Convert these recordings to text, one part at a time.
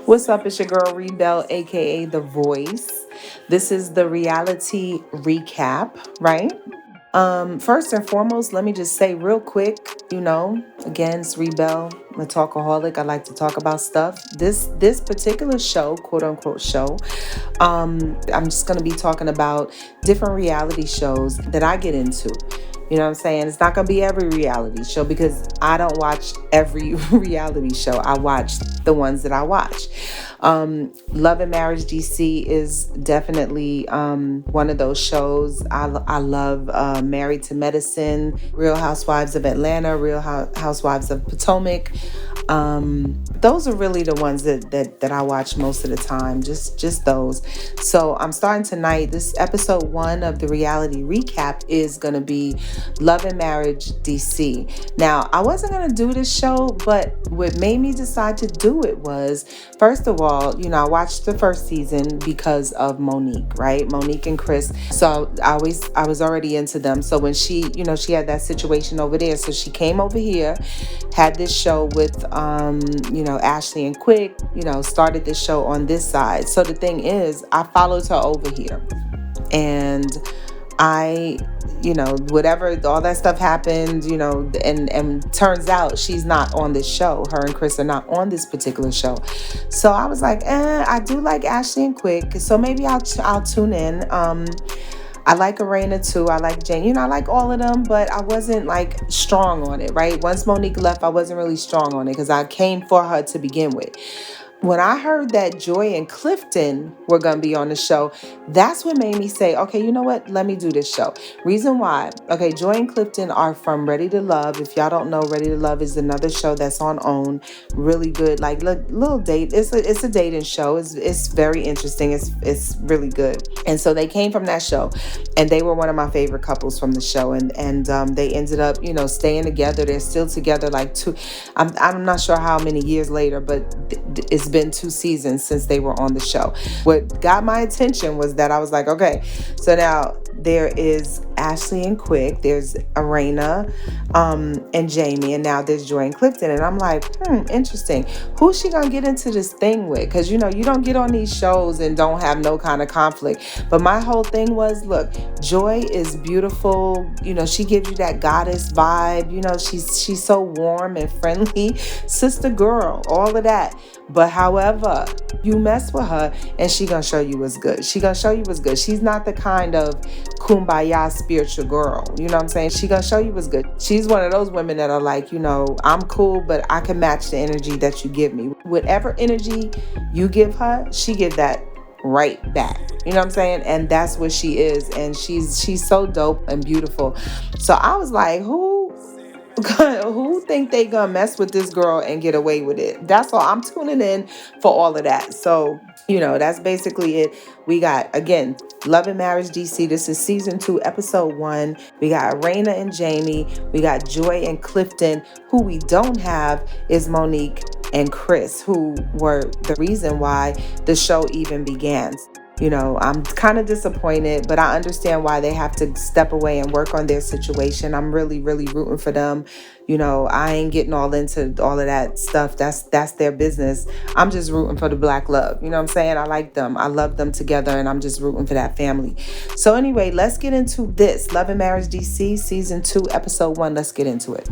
What's up? It's your girl Rebel, aka The Voice. This is the reality recap, right? First and foremost, let me just say real quick, again, it's Rebel, I'm a talkaholic. I like to talk about stuff. This particular show, quote unquote show, I'm just gonna be talking about different reality shows that I get into. You know what I'm saying? It's not going to be every reality show because I don't watch every reality show. I watch the ones that I watch. Love and Marriage DC is definitely one of those shows. I love Married to Medicine, Real Housewives of Atlanta, Real Housewives of Potomac. Those are really the ones that I watch most of the time. Just those. So I'm starting tonight. This episode 1 of the reality recap is gonna be Love and Marriage DC. Now I wasn't gonna do this show, but what made me decide to do it was, first of all, I watched the first season because of Monique, right? Monique and Chris. So I was already into them. So when she had that situation over there, so she came over here, had this show with Ashley and Quick, started this show on this side. So the thing is, I followed her over here. And I, whatever, all that stuff happened, and turns out she's not on this show. Her and Chris are not on this particular show. So I was like, I do like Ashley and Quick, so maybe I'll tune in. I like Erana too. I like Jane. I like all of them, but I wasn't like strong on it, right? Once Monique left, I wasn't really strong on it because I came for her to begin with. When I heard that Joy and Clifton were going to be on the show, that's what made me say, okay, you know what? Let me do this show. Reason why, okay, Joy and Clifton are from Ready to Love. If y'all don't know, Ready to Love is another show that's on OWN. Really good, like little date. It's a dating show. It's very interesting. It's really good. And so they came from that show, and they were one of my favorite couples from the show. And they ended up, staying together. They're still together, like two. I'm not sure how many years later, but it's been 2 seasons since they were on the show. What got my attention was that I was like, okay, so now there is Ashley and Quick, there's Erana, and Jamie, and now there's Joy and Clifton. And I'm like, interesting. Who's she gonna get into this thing with? Because you don't get on these shows and don't have no kind of conflict. But my whole thing was, look, Joy is beautiful. She gives you that goddess vibe. She's so warm and friendly, sister girl, all of that. But however, you mess with her and she gonna show you what's good. She gonna show you what's good. She's not the kind of kumbaya spiritual girl. You know what I'm saying? She gonna show you what's good. She's one of those women that are like, I'm cool, but I can match the energy that you give me. Whatever energy you give her, she give that right back. You know what I'm saying? And that's what she is. And she's so dope and beautiful. So I was like, who think they gonna mess with this girl and get away with it? That's all. I'm tuning in for all of that. So, that's basically it. We got, again, Love and Marriage DC. This is season 2, episode 1. We got Erana and Jamie. We got Joy and Clifton. Who we don't have is Monique and Chris, who were the reason why the show even began. I'm kind of disappointed, but I understand why they have to step away and work on their situation. I'm really, really rooting for them. I ain't getting all into all of that stuff. That's their business. I'm just rooting for the black love. You know what I'm saying? I like them. I love them together, and I'm just rooting for that family. So anyway, let's get into this. Love and Marriage DC, season 2, episode 1. Let's get into it.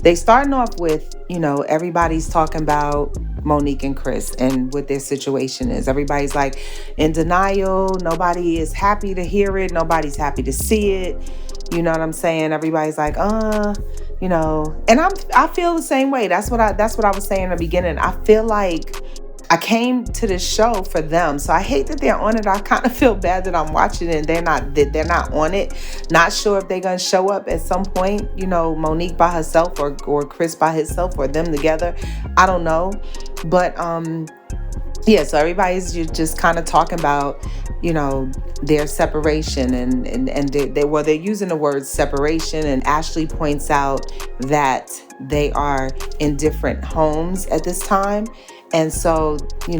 They starting off with, everybody's talking about Monique and Chris and what their situation is. Everybody's like in denial. Nobody is happy to hear it. Nobody's happy to see it. You know what I'm saying? Everybody's like, and I feel the same way. That's what I was saying in the beginning. I feel like I came to this show for them. So I hate that they're on it. I kind of feel bad that I'm watching it and they're not on it. Not sure if they're going to show up at some point, Monique by herself or Chris by himself or them together. I don't know. But yeah, so everybody's just kind of talking about, their separation and they're using the word separation. And Ashley points out that they are in different homes at this time. And so, I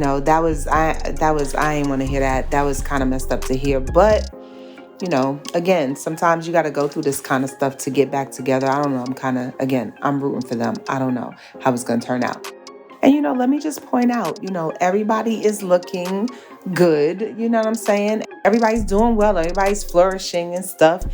ain't want to hear that. That was kind of messed up to hear. But, again, sometimes you got to go through this kind of stuff to get back together. I don't know. I'm rooting for them. I don't know how it's going to turn out. And, let me just point out, everybody is looking good. You know what I'm saying? Everybody's doing well. Everybody's flourishing and stuff.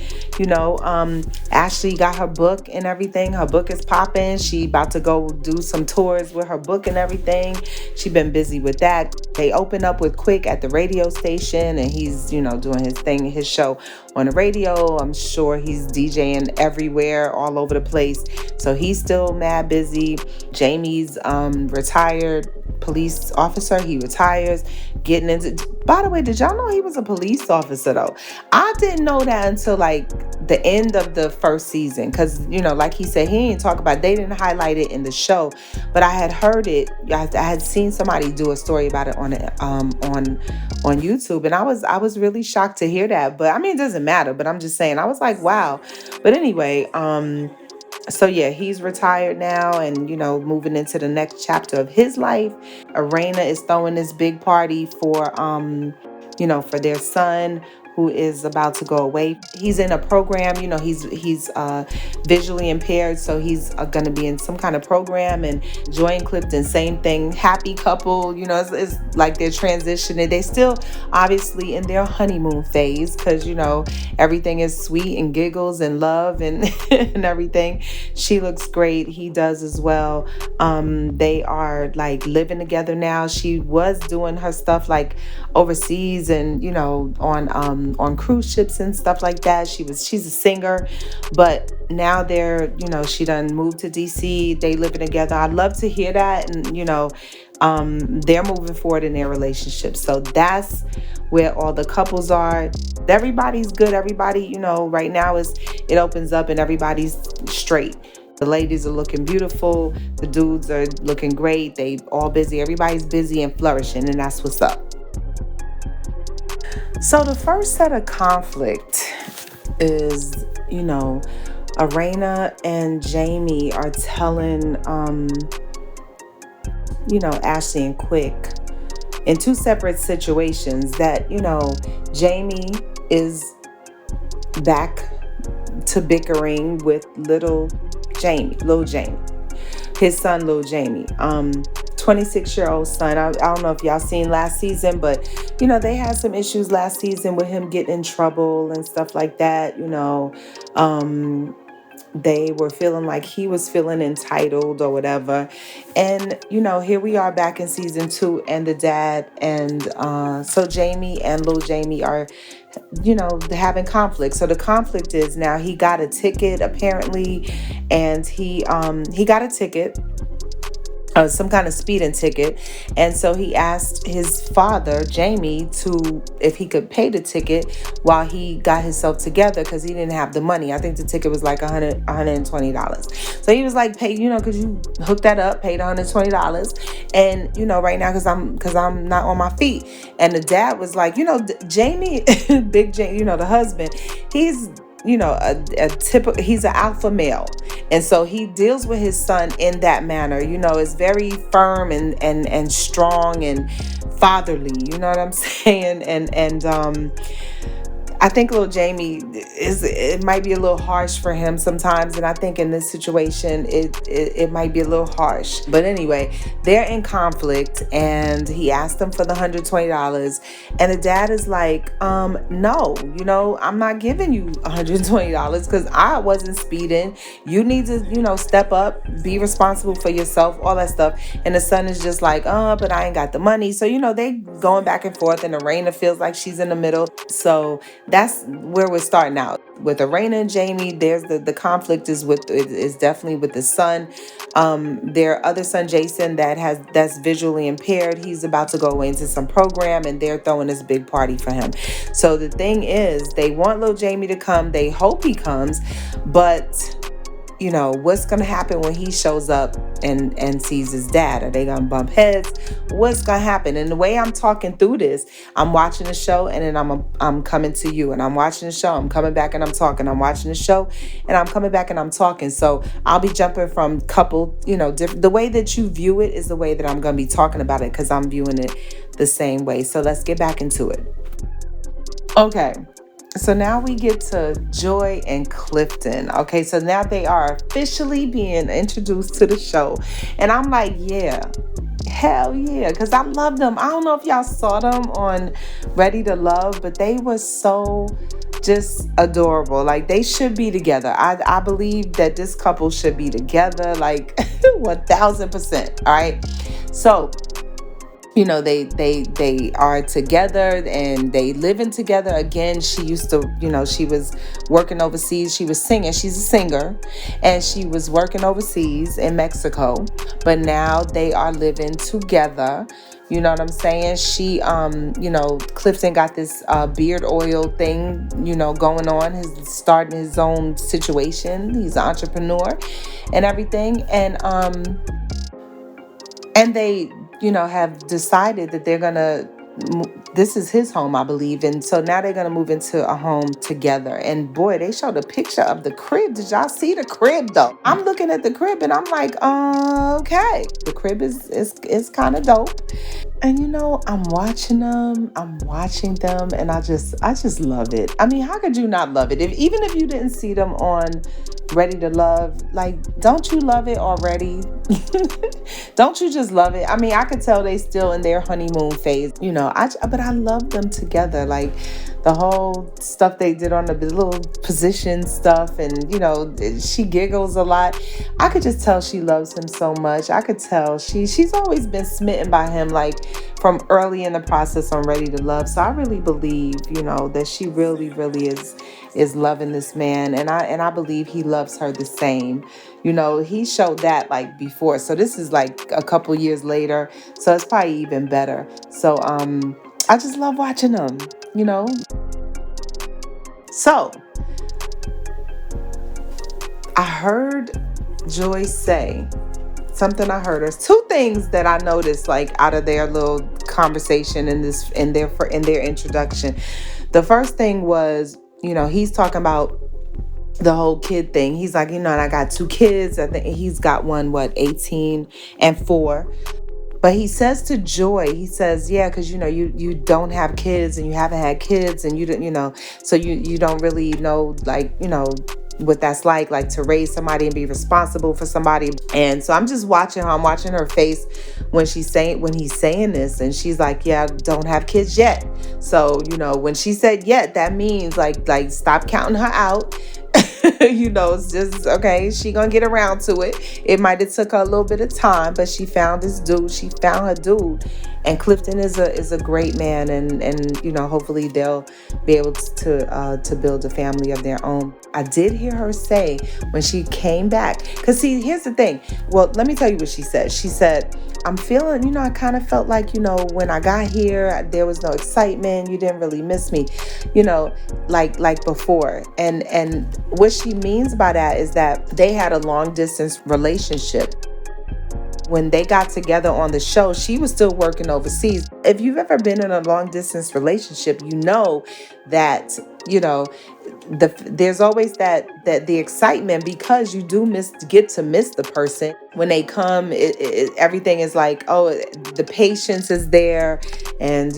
Ashley got her book and everything. Her book is popping. She about to go do some tours with her book and everything. She been busy with that. They open up with Quick at the radio station, and he's, doing his thing, his show on the radio. I'm sure he's DJing everywhere, all over the place. So he's still mad busy. Jamie's retired police officer. He retires, getting into. By the way, did y'all know he was a police officer though? I didn't know that until like the end of the first season, because like he said, he didn't talk about. They didn't highlight it in the show, but I had heard it. I had seen somebody do a story about it on YouTube, and I was really shocked to hear that. But I mean, it doesn't matter. But I'm just saying, I was like, wow. But anyway, so yeah, he's retired now and moving into the next chapter of his life. Erana is throwing this big party for their son who is about to go away. He's in a program, he's visually impaired, so he's going to be in some kind of program. And Joy and Clifton, same thing, happy couple, it's like they're transitioning. They still obviously in their honeymoon phase, because everything is sweet and giggles and love and and everything. She looks great, he does as well. They are like living together now. She was doing her stuff like overseas and on cruise ships and stuff like that. She's a singer, but now she done moved to DC. They living together. I'd love to hear that. And they're moving forward in their relationship. So that's where all the couples are. Everybody's good. Everybody, right now it opens up and everybody's straight. The ladies are looking beautiful. The dudes are looking great. They all busy. Everybody's busy and flourishing, and that's what's up. So the first set of conflict is, Erana and Jamie are telling, Ashley and Quick in two separate situations that, Jamie is back to bickering with little Jamie, his son, little Jamie. 26-year-old son. I don't know if y'all seen last season, but they had some issues last season with him getting in trouble and stuff like that. They were feeling like he was feeling entitled or whatever. And here we are back in season 2, and the dad and so Jamie and little Jamie are having conflict. So the conflict is now he got a ticket apparently, and he got a ticket, some kind of speeding ticket. And so he asked his father, Jamie, if he could pay the ticket while he got himself together, because he didn't have the money. I think the ticket was like $120. So he was like, pay, could you hook that up, paid $120. And, right now, because I'm not on my feet. And the dad was like, Jamie, big Jamie, the husband, he's he's an alpha male, and so he deals with his son in that manner. Is very firm and strong and fatherly. You know what I'm saying? And I think little Jamie it might be a little harsh for him sometimes, and I think in this situation it might be a little harsh. But anyway, they're in conflict, and he asked them for the $120, and the dad is like, no, I'm not giving you $120 because I wasn't speeding. You need to, step up, be responsible for yourself, all that stuff. And the son is just like, but I ain't got the money. So they going back and forth, and Arena feels like she's in the middle. So that's where we're starting out with Erana and Jamie. There's the conflict is definitely with the son. Their other son Jason that's visually impaired. He's about to go away into some program, and they're throwing this big party for him. So the thing is, they want little Jamie to come. They hope he comes, but what's going to happen when he shows up and sees his dad? Are they going to bump heads? What's going to happen? And the way I'm talking through this, I'm watching the show, and then I'm coming to you, and I'm watching the show, I'm coming back and I'm talking. I'm watching the show, and I'm coming back and I'm talking. So I'll be jumping from couple, different. The way that you view it is the way that I'm going to be talking about it, because I'm viewing it the same way. So let's get back into it. Okay. So now we get to Joy and Clifton. Okay, so now they are officially being introduced to the show. And I'm like, yeah, Hell yeah, because I love them. I don't know if y'all saw them on Ready to Love, but they were so just adorable. Like they should be together. I believe that this couple should be together, like 1000%. All right. So they are together and they living together again. She used to, she was working overseas. She was singing. She's a singer, and she was working overseas in Mexico, but now they are living together. You know what I'm saying? She Clifton got this beard oil thing, going on. He's starting his own situation. He's an entrepreneur and everything. And they have decided that they're gonna this is his home, I believe, and so now they're gonna move into a home together. And boy, they showed a picture of the crib. Did y'all see the crib though? I'm looking at the crib and I'm like, okay, the crib is kind of dope. And I'm watching them, and I just love it. I mean, how could you not love it? Even if you didn't see them on Ready to Love, like, don't you love it already? Don't you just love it? I mean, I could tell they still in their honeymoon phase, but I love them together. Like the whole stuff they did on the little position stuff, and she giggles a lot. I could just tell she loves him so much. I could tell she's always been smitten by him, like from early in the process on Ready to Love. So I really believe, that she really, really is loving this man, and I believe he loves her the same. He showed that like before, so this is like a couple years later, so it's probably even better. So I just love watching them. So I heard Joy say something. I heard her two things that I noticed, like out of their little conversation in their introduction. The first thing was, he's talking about the whole kid thing. He's like, and I got two kids. I think he's got one, 18 and 4. But he says to Joy, he says, yeah, because you don't have kids and you haven't had kids, and you don't, so you don't really know, like, what that's like to raise somebody and be responsible for somebody. And so I'm just watching her. I'm watching her face when he's saying this, and she's like, yeah, I don't have kids yet. So, when she said yet, that means like stop counting her out. It's just okay. She gonna get around to it. It might have took her a little bit of time, but she found this dude. She found her dude, and Clifton is a great man, and hopefully they'll be able to build a family of their own. I did hear her say when she came back, because see, here's the thing. Well, let me tell you what she said. She said, I'm feeling, I kind of felt like, when I got here, there was no excitement. You didn't really miss me, like before. And what she means by that is that they had a long distance relationship. When they got together on the show, she was still working overseas. If you've ever been in a long distance relationship, you know that, there's always that the excitement, because you do get to miss the person. When they come, everything is like, oh, the patience is there. And,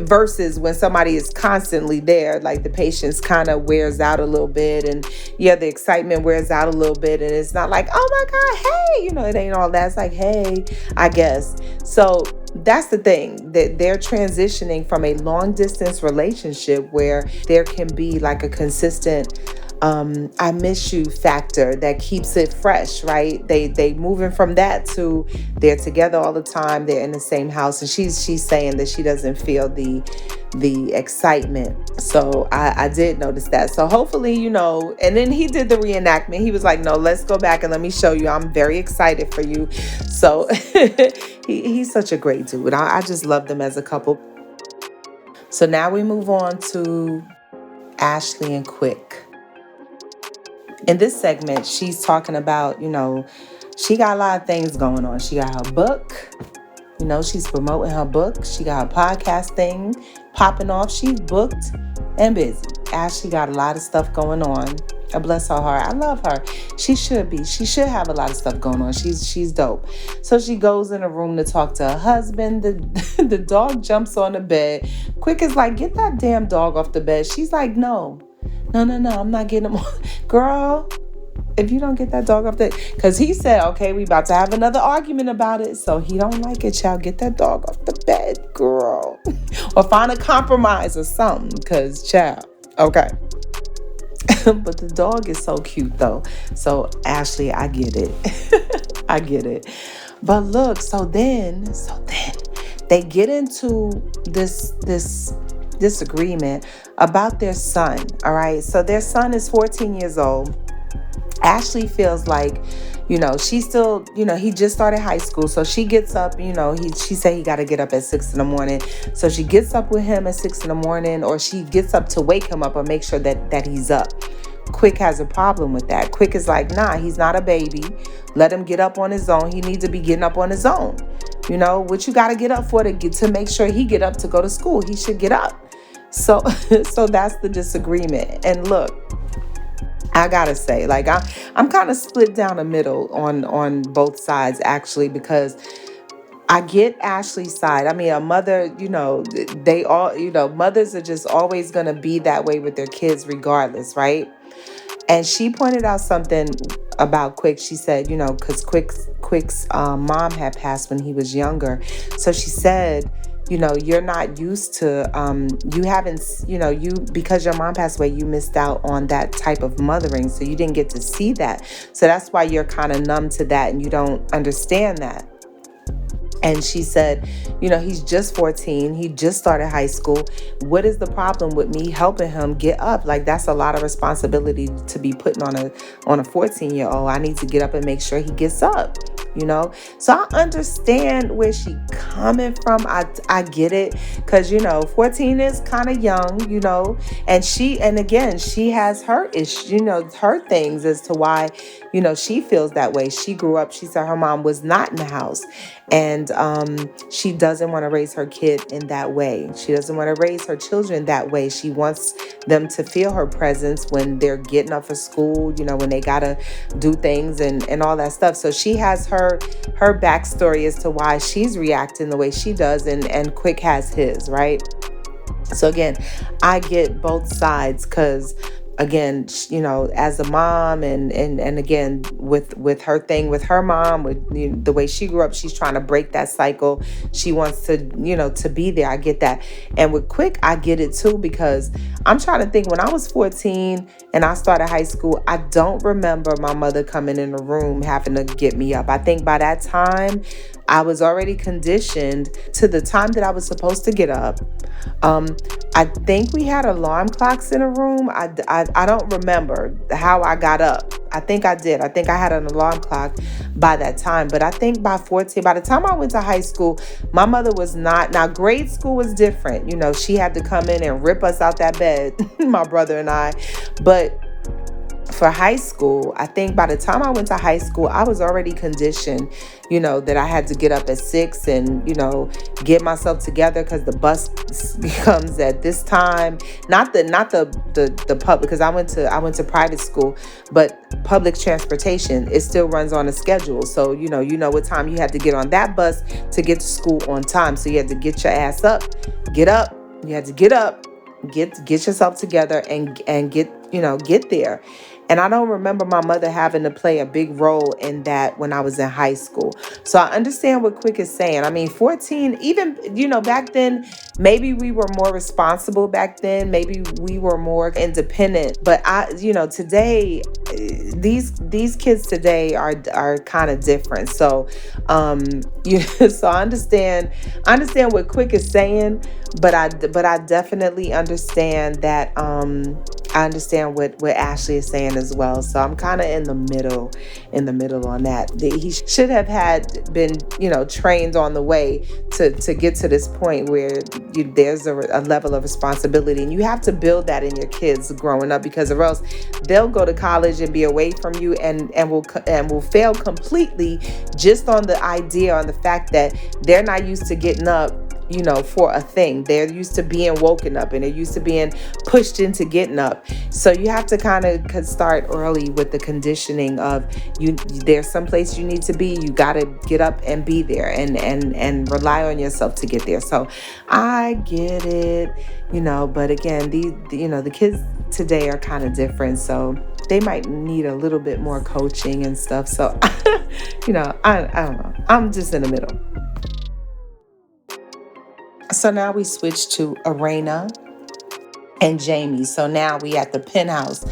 versus when somebody is constantly there, like the patience kind of wears out a little bit. And yeah, the excitement wears out a little bit. And it's not like, oh my God, hey, it ain't all that. It's like, hey, I guess. So that's the thing, that they're transitioning from a long distance relationship where there can be like a consistent I miss you factor that keeps it fresh, right? They moving from that to they're together all the time, they're in the same house, and she's saying that she doesn't feel the excitement. So I did notice that. So hopefully, and then he did the reenactment. He was like, no, let's go back and let me show you. I'm very excited for you. So he's such a great dude. I just love them as a couple. So now we move on to Ashley and Quick. In this segment, she's talking about, she got a lot of things going on. She got her book, she's promoting her book. She got her podcast thing popping off. She's booked and busy. Ashley got a lot of stuff going on. Bless her heart. I love her. She should be. She should have a lot of stuff going on. She's dope. So she goes in a room to talk to her husband. The dog jumps on the bed. Quick is like, get that damn dog off the bed. She's like, no, I'm not getting him on. Girl, if you don't get that dog off the, because he said, okay, we about to have another argument about it. So he don't like it, child. Get that dog off the bed, girl. Or find a compromise or something, because child, okay. But the dog is so cute though. So Ashley, I get it. I get it. But look, so then they get into this disagreement about their son. All right. So their son is 14 years old. Ashley feels like, she's still, he just started high school. So she gets up, she said he got to get up at 6 in the morning. So she gets up with him at 6 in the morning, or she gets up to wake him up or make sure that he's up. Quick has a problem with that. Quick is like, nah, he's not a baby. Let him get up on his own. He needs to be getting up on his own. What you got to get up for to make sure he get up to go to school. He should get up. So, so that's the disagreement. And look, I gotta say, like, I'm kind of split down the middle on both sides, actually, because I get Ashley's side. I mean, a mother, they all, mothers are just always gonna be that way with their kids, regardless, right? And she pointed out something about Quick. She said, because Quick's mom had passed when he was younger, so she said, you're not used to, you haven't, because your mom passed away, you missed out on that type of mothering. So you didn't get to see that. So that's why you're kind of numb to that and you don't understand that. And she said, he's just 14. He just started high school. What is the problem with me helping him get up? Like, that's a lot of responsibility to be putting on a 14-year-old. I need to get up and make sure he gets up. So I understand where she coming from. I get it, because 14 is kind of young, and again, she has her issue, her things as to why she feels that way. She grew up, she said her mom was not in the house, and she doesn't want to raise her kid in that way. She doesn't want to raise her children that way. She wants them to feel her presence when they're getting up for school, when they gotta do things and all that stuff. So she has her backstory as to why she's reacting the way she does, and Quick has his, right? So again, I get both sides, because again, as a mom, and again, with her thing with her mom, with the way she grew up, she's trying to break that cycle. She wants to, to be there. I get that. And with Quick, I get it too, because I'm trying to think, when I was 14 and I started high school, I don't remember my mother coming in the room having to get me up. I think by that time, I was already conditioned to the time that I was supposed to get up. I think we had alarm clocks in a room. I don't remember how I got up. I think I did. I think I had an alarm clock by that time. But I think by 14, by the time I went to high school, my mother was not. Now, grade school was different. She had to come in and rip us out that bed, my brother and I. But for high school, I think by the time I went to high school, I was already conditioned, that I had to get up at 6 and, get myself together, because the bus comes at this time. Not the public, because I went to private school, but public transportation, it still runs on a schedule. So, you know what time you had to get on that bus to get to school on time. So you had to get your ass up, get up. You had to get up, get yourself together and get there. And I don't remember my mother having to play a big role in that when I was in high school. So I understand what Quick is saying. I mean, 14, even, back then, maybe we were more responsible back then. Maybe we were more independent. But today, these kids today are kind of different. So, so I understand what Quick is saying, but I definitely understand that, I understand what Ashley is saying as well. So I'm kind of in the middle on that. He should have been, trained on the way to get to this point where there's a level of responsibility, and you have to build that in your kids growing up, because or else they'll go to college and be away from you and will fail completely, just on the idea, on the fact that they're not used to getting up for a thing. They're used to being woken up and they're used to being pushed into getting up. So you have to kind of start early with the conditioning of there's some place you need to be. You got to get up and be there and rely on yourself to get there. So I get it, but again, the kids today are kind of different. So they might need a little bit more coaching and stuff. So, I don't know. I'm just in the middle. So now we switch to Arena and Jamie. So now we at the penthouse.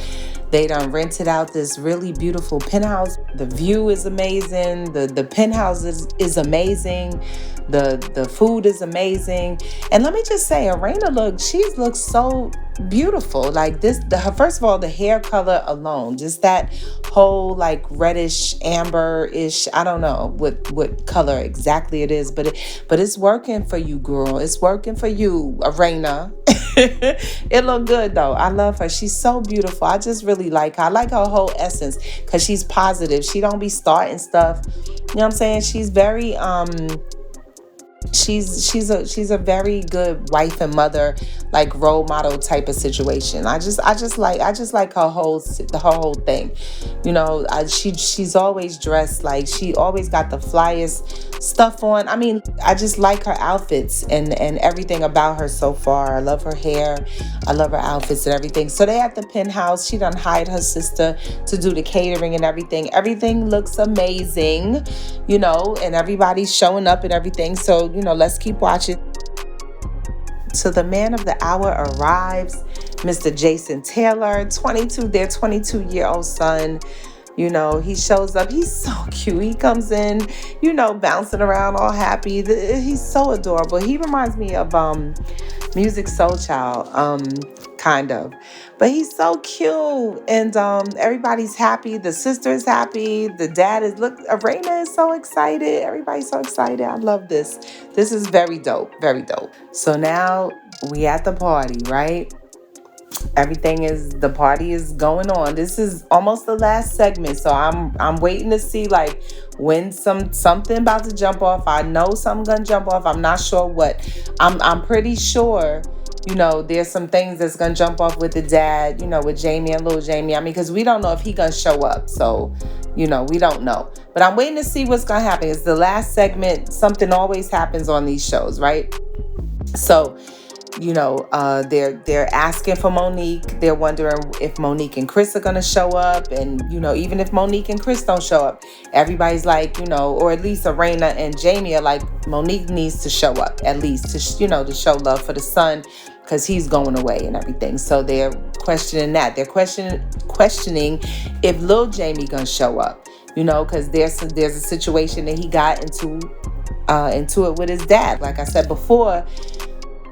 They done rented out this really beautiful penthouse. The view is amazing. The penthouse is amazing. The food is amazing. And let me just say, Arena she looks so beautiful. Like this, first of all, the hair color alone, just that whole like reddish amber-ish, I don't know what color exactly it is, but it's working for you, girl. It's working for you, Arena. It looked good though. I love her. She's so beautiful. I just really like her. I like her whole essence because she's positive. She don't be starting stuff. You know what I'm saying? She's very she's a very good wife and mother, like role model type of situation. I just like her whole thing. She's always dressed like she always got the flyest stuff on. I mean, I just like her outfits and everything about her so far. I love her hair. I love her outfits and everything. So they at the penthouse. She done hired her sister to do the catering and everything. Everything looks amazing, and everybody's showing up and everything. So, let's keep watching. So the man of the hour arrives, Mr. Jason Taylor, 22, their 22-year-old son. He shows up. He's so cute. He comes in, bouncing around all happy. He's so adorable. He reminds me of Music Soul Child, kind of. But he's so cute. And everybody's happy. The sister is happy. The dad is, look, Arena is so excited. Everybody's so excited. I love this. This is very dope. Very dope. So now we at the party, right? The party is going on. This is almost the last segment, so I'm waiting to see like when something about to jump off. I know something gonna jump off. I'm not sure what. I'm pretty sure. There's some things that's gonna jump off with the dad. With Jamie and little Jamie. I mean, because we don't know if he gonna show up. So, we don't know. But I'm waiting to see what's gonna happen. It's the last segment. Something always happens on these shows, right? So. They're asking for Monique. They're wondering if Monique and Chris are going to show up. And, even if Monique and Chris don't show up, everybody's like, or at least Arena and Jamie are like, Monique needs to show up at least to show love for the son because he's going away and everything. So they're questioning that. They're questioning if Lil Jamie going to show up, because there's a situation that he got into it with his dad. Like I said before,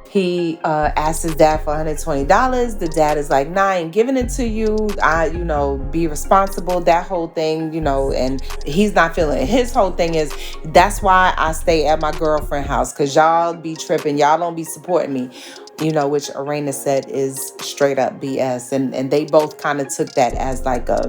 he asked his dad for $120. The dad is like, nah, I ain't giving it to you. Be responsible, that whole thing, and he's not feeling it. His whole thing is, that's why I stay at my girlfriend's house, because y'all be tripping. Y'all don't be supporting me, which Arena said is straight up BS. And they both kind of took that as like a,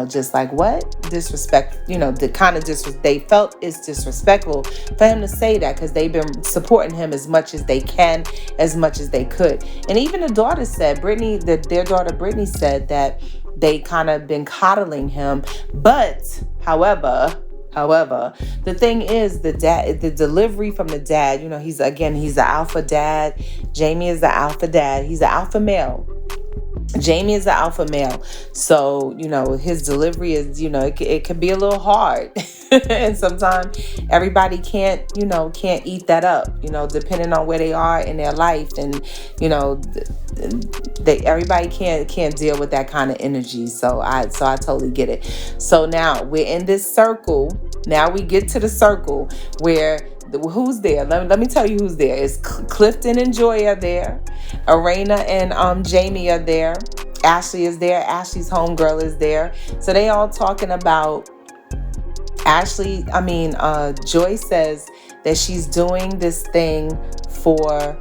just like what? Disrespect, the kind of they felt it's disrespectful for him to say that because they've been supporting him as much as they can, as much as they could. And even the daughter said, their daughter Brittany said that they kind of been coddling him. But, however, the thing is, the delivery from the dad, he's the alpha dad. Jamie is the alpha dad. He's the alpha male. Jamie is the alpha male. So, his delivery is, it can be a little hard. And sometimes everybody can't eat that up, depending on where they are in their life. And, everybody can't deal with that kind of energy. So I totally get it. So now we're in this circle. Now we get to the circle where who's there? Let me tell you who's there. It's Clifton and Joy are there. Erana and Jamie are there. Ashley is there. Ashley's homegirl is there. So they all talking about Joy says that she's doing this thing for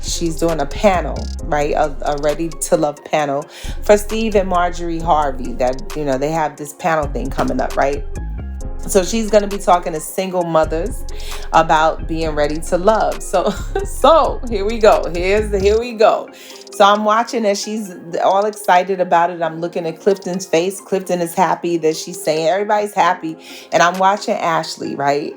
she's doing a panel, right? A Ready to Love panel for Steve and Marjorie Harvey. That they have this panel thing coming up, right? So she's going to be talking to single mothers about being ready to love. So so here we go. Here we go. So I'm watching as she's all excited about it. I'm looking at Clifton's face. Clifton is happy that she's saying everybody's happy. And I'm watching Ashley, right?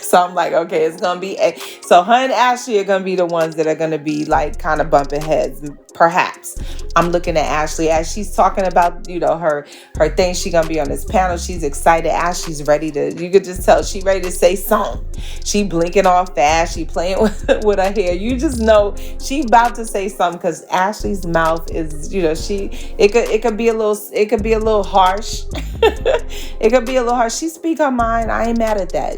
So I'm like, okay, it's gonna be so her and Ashley are gonna be the ones that are gonna be like kind of bumping heads, perhaps. I'm looking at Ashley as she's talking about, her thing. She's gonna be on this panel. She's excited. Ashley's ready to. You could just tell she ready to say something. She blinking off fast. She playing with her hair. You just know she about to say something because Ashley's mouth is, it could be a little harsh. It could be a little harsh. She speak her mind. I ain't mad at that.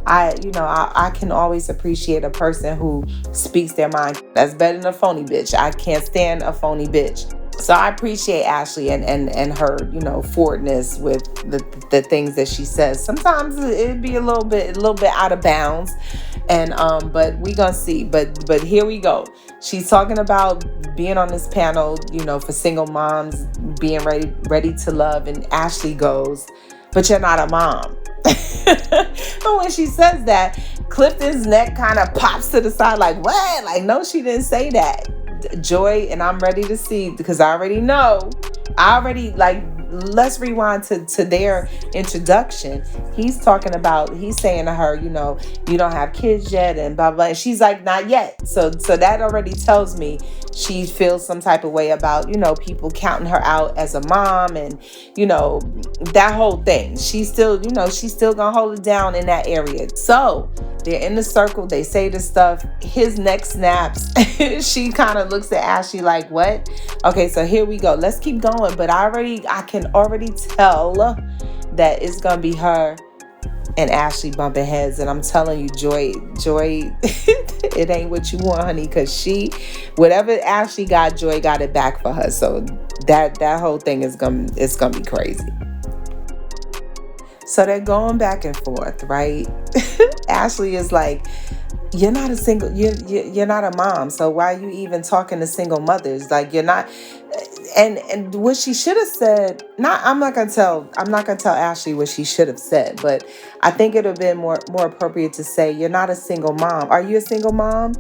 I can always appreciate a person who speaks their mind. That's better than a phony bitch. I can't stand a phony bitch. So I appreciate Ashley and her, forwardness with the things that she says. Sometimes it'd be a little bit out of bounds. And but we gonna see. But here we go. She's talking about being on this panel, for single moms, being ready to love, and Ashley goes, "But you're not a mom." But when she says that, Clifton's neck kind of pops to the side like, what? Like, no, she didn't say that. Joy, and I'm ready to see, because I already know. Let's rewind to their introduction. He's saying to her, you don't have kids yet, and blah, blah. And she's like, not yet. So that already tells me she feels some type of way about, people counting her out as a mom, and, that whole thing. She's still gonna hold it down in that area. So they're in the circle. They say the stuff. His neck snaps. She kind of looks at Ashley like, what? Okay, so here we go. Let's keep going. But I can already tell that it's gonna be her and Ashley bumping heads. And I'm telling you, Joy, it ain't what you want, honey, because whatever Ashley got, Joy got it back for her. So that whole thing is gonna be crazy. So they're going back and forth, right? Ashley is like, you're not a mom. So why are you even talking to single mothers? Like, you're not. And what she should have said, I'm not gonna tell Ashley what she should have said, but I think it would have been more appropriate to say, you're not a single mom. Are you a single mom?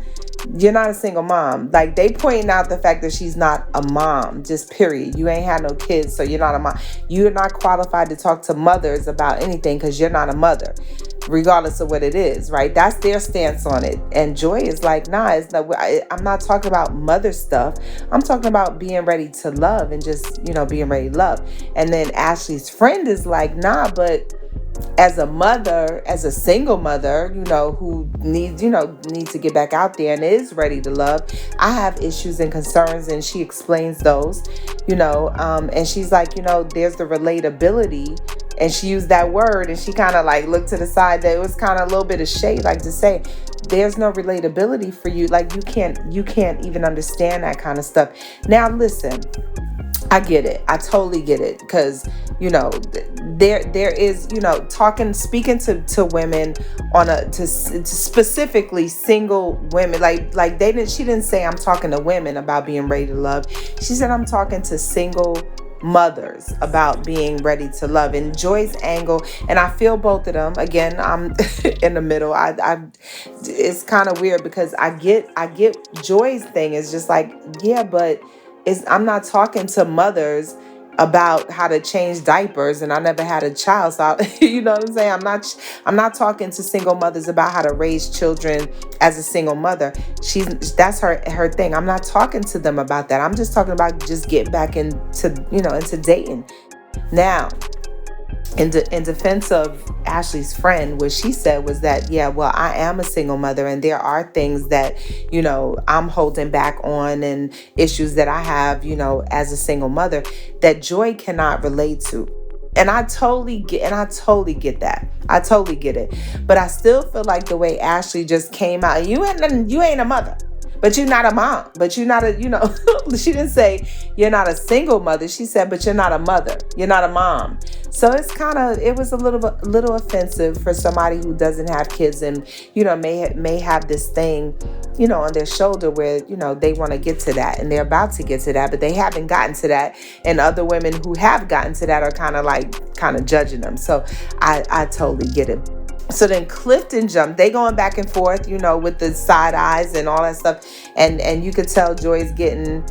You're not a single mom. Like, they pointing out the fact that she's not a mom, just period. You ain't had no kids, so you're not a mom. You're not qualified to talk to mothers about anything because you're not a mother, regardless of what it is, right? That's their stance on it. And Joy is like, nah, I'm not talking about mother stuff. I'm talking about being ready to love and just, being ready to love. And then Ashley's friend is like, nah, but as a mother, as a single mother, who needs to get back out there and is ready to love, I have issues and concerns. And she explains those, and she's like, there's the relatability. And she used that word, and she kind of like looked to the side. That it was kind of a little bit of shade, like to say, there's no relatability for you. Like, you can't even understand that kind of stuff. Now, listen, I get it. I totally get it. Because, there is, speaking to women to specifically single women, she didn't say I'm talking to women about being ready to love. She said, I'm talking to single mothers about being ready to love. And Joy's angle, and I feel both of them. Again, I'm in the middle. It's kind of weird because I get Joy's thing is just like, yeah, but I'm not talking to mothers about how to change diapers, and I never had a child, so you know what I'm saying. I'm not talking to single mothers about how to raise children as a single mother. That's her thing. I'm not talking to them about that. I'm just talking about just getting back into dating. Now, in defense of Ashley's friend, what she said was that, yeah, well, I am a single mother, and there are things that, I'm holding back on, and issues that I have, as a single mother that Joy cannot relate to. And I totally get that. I totally get it. But I still feel like the way Ashley just came out, you ain't a mother. But you're not a mom. But you're not she didn't say you're not a single mother. She said, but you're not a mother. You're not a mom. So it was a little offensive for somebody who doesn't have kids and, may have this thing, on their shoulder where, they want to get to that, and they're about to get to that, but they haven't gotten to that. And other women who have gotten to that are kind of judging them. So I totally get it. So then Clifton jumped. They going back and forth, with the side eyes and all that stuff. And you could tell Joy's getting,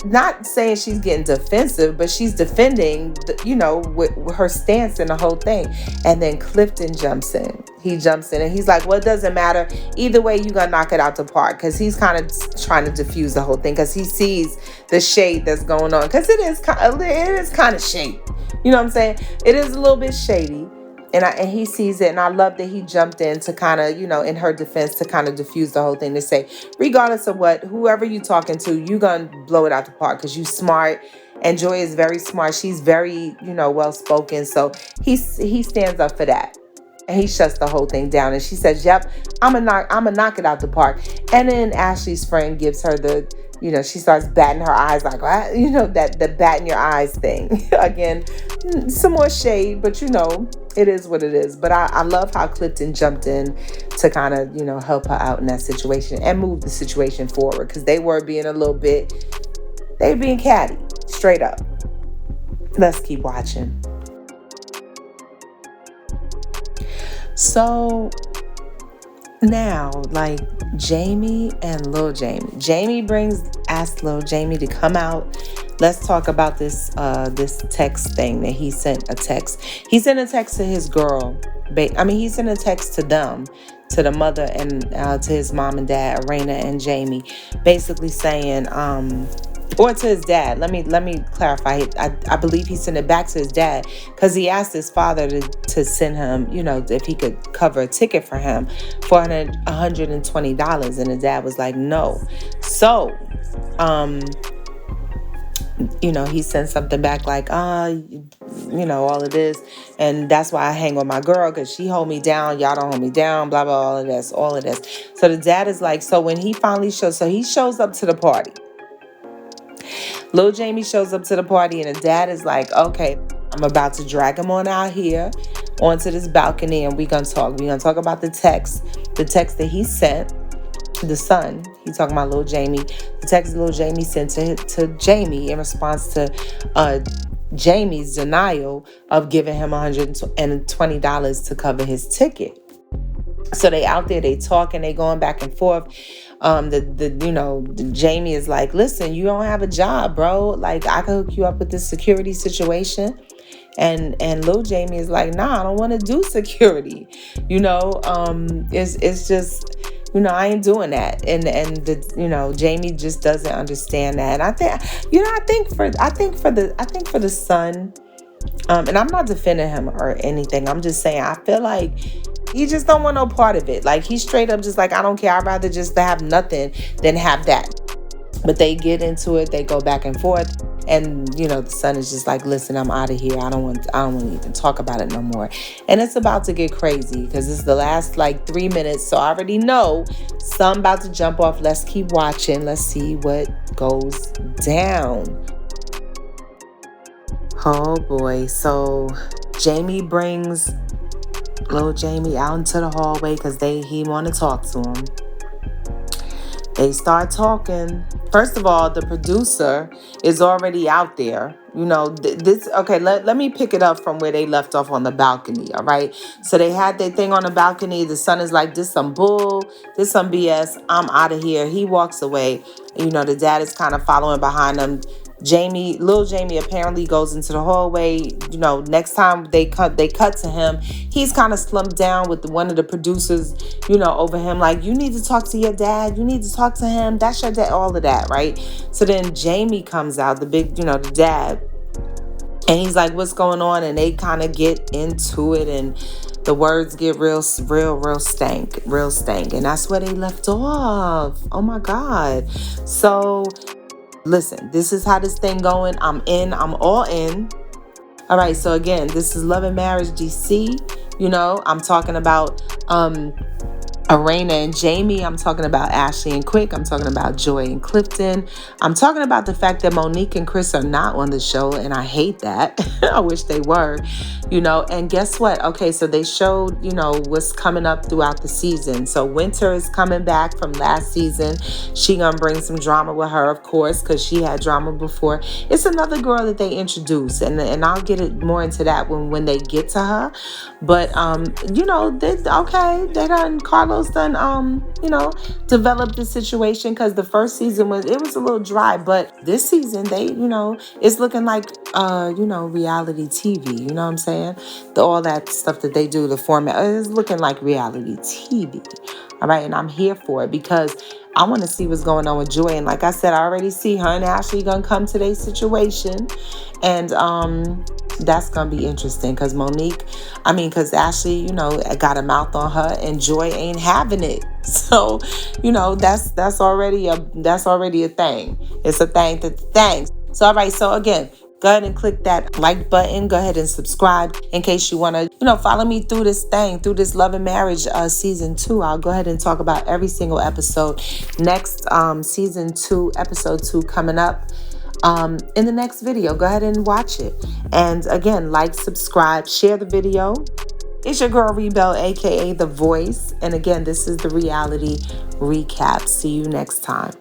not saying she's getting defensive, but she's defending, with her stance and the whole thing. And then Clifton jumps in. He jumps in and he's like, well, it doesn't matter. Either way, you're going to knock it out the park. Because he's kind of trying to diffuse the whole thing. Because he sees the shade that's going on. Because it is kind of shady. You know what I'm saying? It is a little bit shady. And he sees it, and I love that he jumped in to kind of, in her defense, to kind of diffuse the whole thing, to say, regardless of whoever you talking to, you gonna blow it out the park because you smart. And Joy is very smart. She's very, well spoken. So he stands up for that. And he shuts the whole thing down. And she says, yep, I'm gonna knock it out the park. And then Ashley's friend gives her she starts batting her eyes like, that the bat in your eyes thing. Again, some more shade, but it is what it is. But I love how Clifton jumped in to kind of, help her out in that situation and move the situation forward, because they were being being catty, straight up. Let's keep watching. So now, like, Jamie and Lil Jamie. Jamie asks Lil Jamie to come out. Let's talk about this text thing that he sent a text. He sent a text to his girl. He sent a text to them, to the mother and to his mom and dad, Erana and Jamie, basically saying, or to his dad. Let me clarify. I believe he sent it back to his dad because he asked his father to send him, if he could cover a ticket for him for $120, and the dad was like, no. So, he sent something back like, all of this, and that's why I hang with my girl, because she hold me down, y'all don't hold me down, blah blah, all of this. So the dad is like, so when he finally shows up to the party. Lil Jamie shows up to the party, and the dad is like, okay, I'm about to drag him on out here onto this balcony, and we're going to talk. We're going to talk about the text that he sent to the son. He's talking about Lil Jamie. The text Lil Jamie sent to Jamie in response to Jamie's denial of giving him $120 to cover his ticket. So they out there, they talking, they going back and forth. Jamie is like, listen, you don't have a job, bro. Like, I can hook you up with this security situation. And Lil Jamie is like, nah, I don't want to do security. It's just, I ain't doing that. And Jamie just doesn't understand that. And I think for the son, and I'm not defending him or anything. I'm just saying, I feel like he just don't want no part of it. Like, he's straight up just like, I don't care. I'd rather just have nothing than have that. But they get into it. They go back and forth. And, the son is just like, listen, I'm out of here. I don't want to even talk about it no more. And it's about to get crazy because it's the last 3 minutes. So I already know something about to jump off. Let's keep watching. Let's see what goes down. Oh boy. So Jamie brings Lil Jamie out into the hallway because he want to talk to him. They start talking. First of all, the producer is already out there. Okay, let me pick it up from where they left off on the balcony, all right? So they had their thing on the balcony. The son is like, this some bull, this some BS. I'm out of here. He walks away. The dad is kind of following behind them. Lil Jamie apparently goes into the hallway. Next time they cut to him, he's kind of slumped down with one of the producers, over him, like, you need to talk to your dad. You need to talk to him. That's your dad, all of that, right? So then Jamie comes out, the big, the dad, and he's like, what's going on? And they kind of get into it, and the words get real stank. And that's where they left off. Oh my God. So listen, this is how this thing going. I'm all in. All right, so again, this is Love and Marriage DC. I'm talking about Erana and Jamie. I'm talking about Ashley and Quick. I'm talking about Joy and Clifton. I'm talking about the fact that Monique and Chris are not on the show, and I hate that. I wish they were, And guess what? Okay, so they showed, what's coming up throughout the season. So Winter is coming back from last season. She gonna bring some drama with her, of course, because she had drama before. It's another girl that they introduced, and I'll get it more into that when they get to her. But they done Carlos done developed the situation, because the first season was a little dry, but this season they it's looking like reality TV. You know what I'm saying? All that stuff that they do, the format is looking like reality TV. All right, and I'm here for it because I want to see what's going on with Joy. And like I said, I already see her and Ashley gonna come to their situation, and that's gonna be interesting because because Ashley, got a mouth on her, and Joy ain't having it. So, that's already a thing. It's a thing. So, all right. So again, go ahead and click that like button. Go ahead and subscribe in case you want to, follow me through this Love and Marriage season 2. I'll go ahead and talk about every single episode. Next, season 2, episode 2 coming up in the next video. Go ahead and watch it. And again, like, subscribe, share the video. It's your girl Rebel, aka The Voice. And again, this is the reality recap. See you next time.